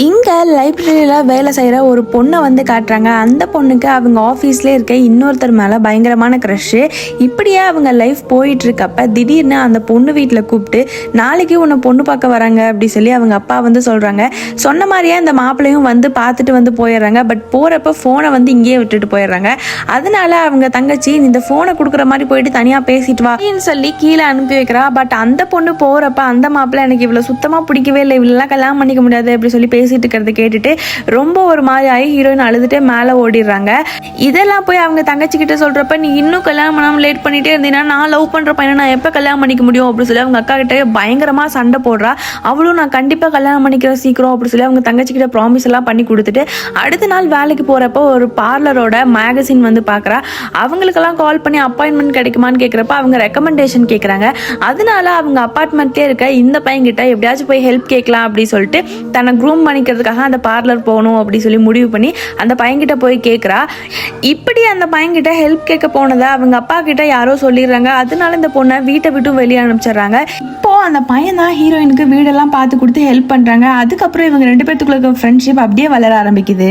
இங்கே லைப்ரரியில் வேலை செய்கிற ஒரு பொண்ணை வந்து காட்டுறாங்க. அந்த பொண்ணுக்கு அவங்க ஆஃபீஸ்லேயே இருக்க இன்னொருத்தர் மேலே பயங்கரமான க்ரஷ்ஷு. இப்படியே அவங்க லைஃப் போயிட்டுருக்கப்ப திடீர்னு அந்த பொண்ணு வீட்டில் கூப்பிட்டு நாளைக்கு உன்னை பொண்ணு பார்க்க வராங்க அப்படி சொல்லி அவங்க அப்பா வந்து சொல்கிறாங்க. சொன்ன மாதிரியே அந்த மாப்பிள்ளையும் வந்து பார்த்துட்டு வந்து போயிடுறாங்க. பட் போகிறப்ப ஃபோனை வந்து இங்கேயே விட்டுட்டு போயிடுறாங்க. அதனால அவங்க தங்கச்சி இந்த ஃபோனை கொடுக்குற மாதிரி போயிட்டு தனியாக பேசிட்டு வா அப்படின்னு சொல்லி கீழே அனுப்பி வைக்கிறா. பட் அந்த பொண்ணு போகிறப்ப அந்த மாப்பிள்ளை எனக்கு இவ்வளோ சுத்தமாக பிடிக்கவே இல்லை, இவ்வளோலாம் கல்யாணம் பண்ணிக்க முடியாது அப்படி சொல்லி பேசிட்டு இருக்கிறத கேட்டுட்டு ரொம்ப ஒரு மாதிரி ஆகி ஹீரோயின் அழுதுட்டு மேலே ஓடிடுறாங்க. இதெல்லாம் போய் அவங்க தங்கச்சி கிட்ட சொல்றப்ப நீ இன்னும் கல்யாணம் பண்ணாமல் லேட் பண்ணிட்டே இருந்தீங்கன்னா நான் லவ் பண்ற பையனை நான் எப்போ கல்யாணம் பண்ணிக்க முடியும் அப்படின்னு சொல்லி அவங்க அக்கா கிட்ட பயங்கரமா சண்டை போடுறா. அவளும் நான் கண்டிப்பா கல்யாணம் பண்ணிக்கிறேன் சீக்கிரம் அப்படின்னு சொல்லி அவங்க தங்கச்சி கிட்ட ப்ராமிஸ் எல்லாம் பண்ணி கொடுத்துட்டு அடுத்த நாள் வேலைக்கு போறப்ப ஒரு பார்லரோட மேகசின் வந்து பாக்குறா. அவங்களுக்கெல்லாம் கால் பண்ணி அப்பாயின்மெண்ட் கிடைக்குமான்னு கேட்குறப்ப அவங்க ரெக்கமெண்டேஷன் கேட்குறாங்க. அதனால அவங்க அப்பார்ட்மெண்ட்லேயே இருக்க இந்த பையன் கிட்ட எப்படியாச்சும் போய் ஹெல்ப் கேட்கலாம் அப்படின்னு சொல்லிட்டு தன்னை க்ரூம் பண்ணிக்கிறதுக்காக அந்த பார்லர் போகணும் அப்படி சொல்லி முடிவு பண்ணி அந்த பையன்கிட்ட போய் கேட்குறா. இப்படி அந்த பையன்கிட்ட ஹெல்ப் கேட்க போனதை அவங்க அப்பா கிட்ட யாரோ சொல்லிடுறாங்க. அதனால இந்த பொண்ணை வீட்டை விட்டு வெளியே அனுப்பிச்சிடுறாங்க. இப்போ அந்த பையன் தான் ஹீரோயினுக்கு வீடெல்லாம் பார்த்து கொடுத்து ஹெல்ப் பண்றாங்க. அதுக்கப்புறம் இவங்க ரெண்டு பேர்த்துக்குள்ள ஃப்ரெண்ட்ஷிப் அப்படியே வளர ஆரம்பிக்குது.